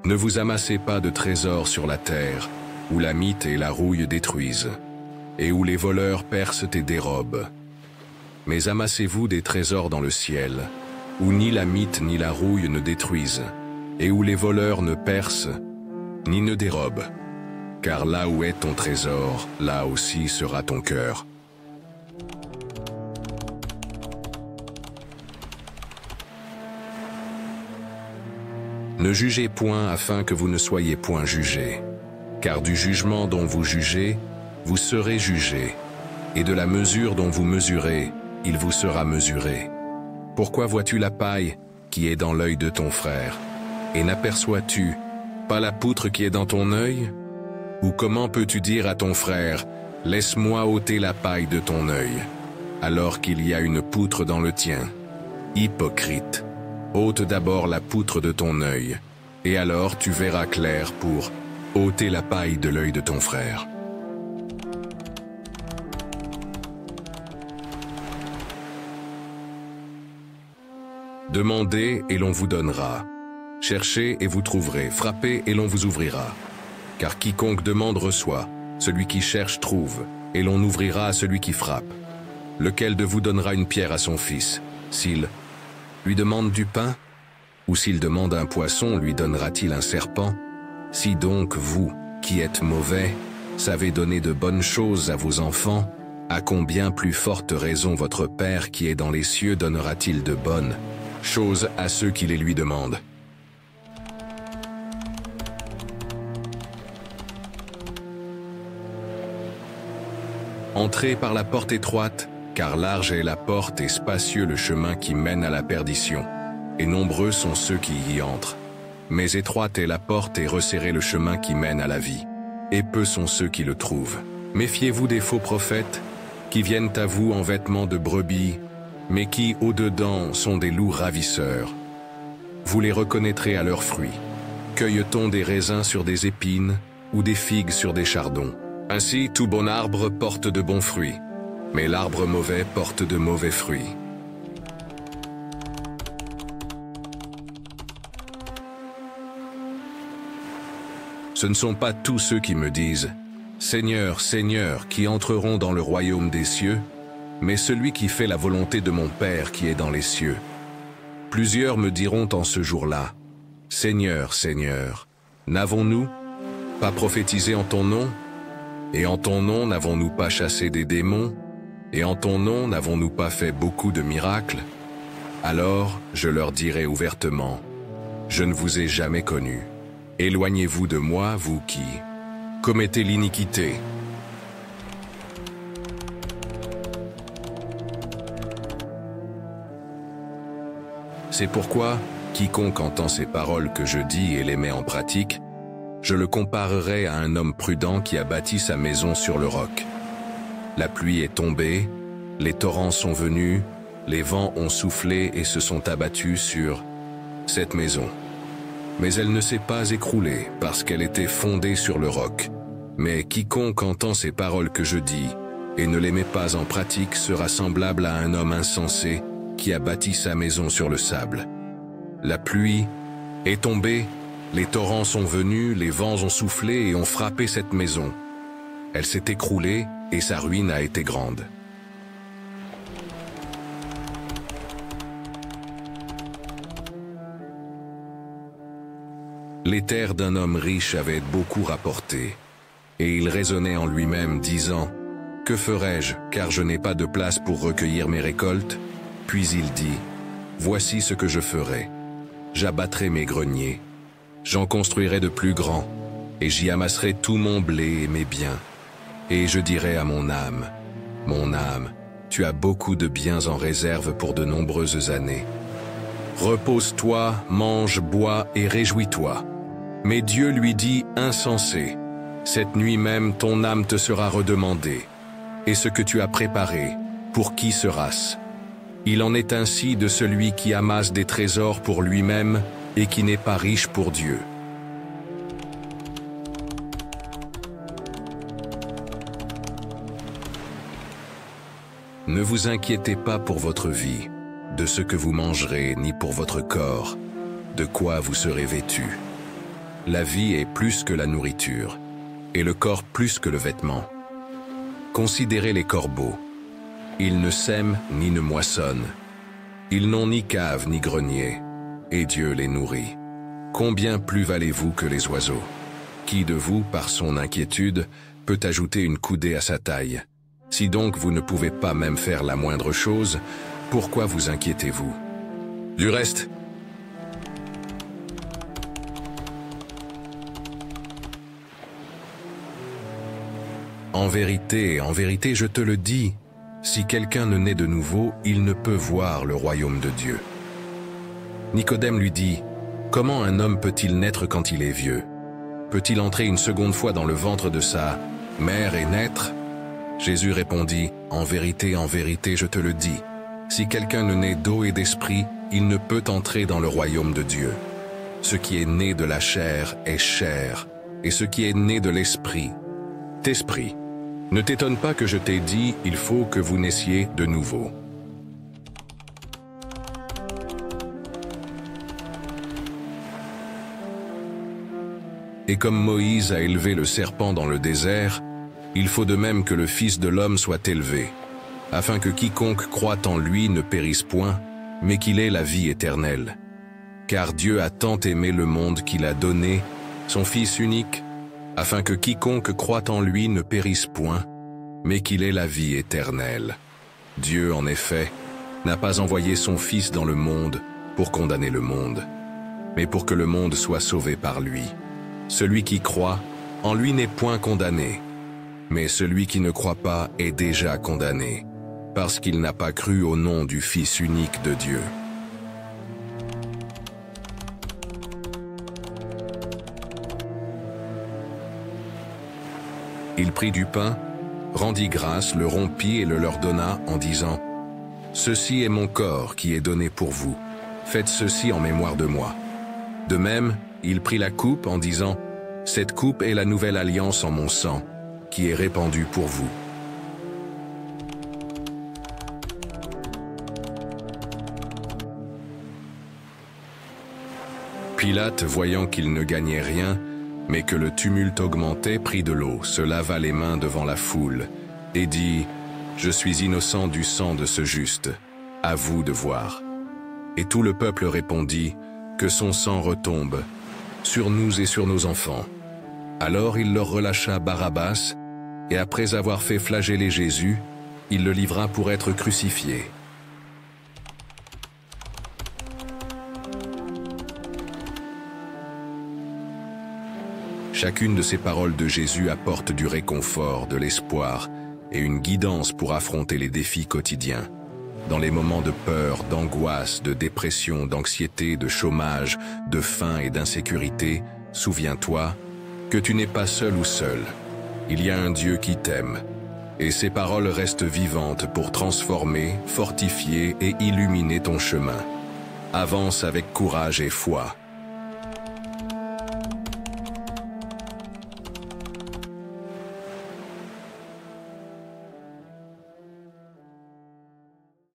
Ne vous amassez pas de trésors sur la terre, où la mite et la rouille détruisent, et où les voleurs percent et dérobent. Mais amassez-vous des trésors dans le ciel, où ni la mite ni la rouille ne détruisent, et où les voleurs ne percent ni ne dérobent. Car là où est ton trésor, là aussi sera ton cœur. Ne jugez point afin que vous ne soyez point jugés, car du jugement dont vous jugez, vous serez jugés, et de la mesure dont vous mesurez, il vous sera mesuré. Pourquoi vois-tu la paille qui est dans l'œil de ton frère, et n'aperçois-tu pas la poutre qui est dans ton œil? Ou comment peux-tu dire à ton frère, « Laisse-moi ôter la paille de ton œil », alors qu'il y a une poutre dans le tien? Hypocrite! Ôte d'abord la poutre de ton œil, et alors tu verras clair pour ôter la paille de l'œil de ton frère. Demandez et l'on vous donnera. Cherchez et vous trouverez. Frappez et l'on vous ouvrira. Car quiconque demande reçoit, celui qui cherche trouve, et l'on ouvrira à celui qui frappe. Lequel de vous donnera une pierre à son fils, s'il lui demande du pain? Ou s'il demande un poisson, lui donnera-t-il un serpent? Si donc vous, qui êtes mauvais, savez donner de bonnes choses à vos enfants, à combien plus forte raison votre Père qui est dans les cieux donnera-t-il de bonnes choses à ceux qui les lui demandent? Entrez par la porte étroite, car large est la porte et spacieux le chemin qui mène à la perdition, et nombreux sont ceux qui y entrent. Mais étroite est la porte et resserré le chemin qui mène à la vie, et peu sont ceux qui le trouvent. Méfiez-vous des faux prophètes, qui viennent à vous en vêtements de brebis, mais qui, au-dedans, sont des loups ravisseurs. Vous les reconnaîtrez à leurs fruits. Cueille-t-on des raisins sur des épines, ou des figues sur des chardons? Ainsi, tout bon arbre porte de bons fruits, mais l'arbre mauvais porte de mauvais fruits. Ce ne sont pas tous ceux qui me disent « Seigneur, Seigneur » qui entreront dans le royaume des cieux, mais celui qui fait la volonté de mon Père qui est dans les cieux. Plusieurs me diront en ce jour-là « Seigneur, Seigneur, n'avons-nous pas prophétisé en ton nom? Et en ton nom n'avons-nous pas chassé des démons? Et en ton nom n'avons-nous pas fait beaucoup de miracles? Alors je leur dirai ouvertement, je ne vous ai jamais connus. Éloignez-vous de moi, vous qui commettez l'iniquité. C'est pourquoi, quiconque entend ces paroles que je dis et les met en pratique, je le comparerai à un homme prudent qui a bâti sa maison sur le roc. La pluie est tombée, les torrents sont venus, les vents ont soufflé et se sont abattus sur cette maison. Mais elle ne s'est pas écroulée parce qu'elle était fondée sur le roc. Mais quiconque entend ces paroles que je dis et ne les met pas en pratique sera semblable à un homme insensé qui a bâti sa maison sur le sable. La pluie est tombée, les torrents sont venus, les vents ont soufflé et ont frappé cette maison. Elle s'est écroulée et sa ruine a été grande. Les terres d'un homme riche avaient beaucoup rapporté, et il raisonnait en lui-même, disant « Que ferai-je, car je n'ai pas de place pour recueillir mes récoltes ?» Puis il dit « Voici ce que je ferai. J'abattrai mes greniers, j'en construirai de plus grands, et j'y amasserai tout mon blé et mes biens. Et je dirai à mon âme, tu as beaucoup de biens en réserve pour de nombreuses années. Repose-toi, mange, bois et réjouis-toi. » Mais Dieu lui dit, insensé, cette nuit même ton âme te sera redemandée. Et ce que tu as préparé, pour qui sera-ce? Il en est ainsi de celui qui amasse des trésors pour lui-même et qui n'est pas riche pour Dieu. Ne vous inquiétez pas pour votre vie, de ce que vous mangerez, ni pour votre corps, de quoi vous serez vêtus. La vie est plus que la nourriture, et le corps plus que le vêtement. Considérez les corbeaux. Ils ne sèment ni ne moissonnent. Ils n'ont ni cave ni grenier, et Dieu les nourrit. Combien plus valez-vous que les oiseaux? Qui de vous, par son inquiétude, peut ajouter une coudée à sa taille? Si donc vous ne pouvez pas même faire la moindre chose, pourquoi vous inquiétez-vous? Du reste, en vérité, je te le dis, si quelqu'un ne naît de nouveau, il ne peut voir le royaume de Dieu. Nicodème lui dit, « Comment un homme peut-il naître quand il est vieux? Peut-il entrer une seconde fois dans le ventre de sa mère et naître ?» Jésus répondit, « En vérité, je te le dis, si quelqu'un ne naît d'eau et d'esprit, il ne peut entrer dans le royaume de Dieu. Ce qui est né de la chair est chair, et ce qui est né de l'esprit, d'esprit. Ne t'étonne pas que je t'ai dit, il faut que vous naissiez de nouveau. » Et comme Moïse a élevé le serpent dans le désert, il faut de même que le Fils de l'homme soit élevé, afin que quiconque croit en lui ne périsse point, mais qu'il ait la vie éternelle. Car Dieu a tant aimé le monde qu'il a donné son Fils unique, afin que quiconque croit en lui ne périsse point, mais qu'il ait la vie éternelle. Dieu, en effet, n'a pas envoyé son Fils dans le monde pour condamner le monde, mais pour que le monde soit sauvé par lui. Celui qui croit, en lui n'est point condamné, mais celui qui ne croit pas est déjà condamné, parce qu'il n'a pas cru au nom du Fils unique de Dieu. Il prit du pain, rendit grâce, le rompit et le leur donna en disant, « Ceci est mon corps qui est donné pour vous. Faites ceci en mémoire de moi. » De même, il prit la coupe en disant, « Cette coupe est la nouvelle alliance en mon sang, qui est répandue pour vous. » Pilate, voyant qu'il ne gagnait rien, mais que le tumulte augmentait, prit de l'eau, se lava les mains devant la foule, et dit, « Je suis innocent du sang de ce juste, à vous de voir. » Et tout le peuple répondit, « Que son sang retombe sur nous et sur nos enfants. » Alors il leur relâcha Barabbas, et après avoir fait flageller Jésus, il le livra pour être crucifié. Chacune de ces paroles de Jésus apporte du réconfort, de l'espoir et une guidance pour affronter les défis quotidiens. Dans les moments de peur, d'angoisse, de dépression, d'anxiété, de chômage, de faim et d'insécurité, souviens-toi que tu n'es pas seul ou seul. Il y a un Dieu qui t'aime, et ses paroles restent vivantes pour transformer, fortifier et illuminer ton chemin. Avance avec courage et foi.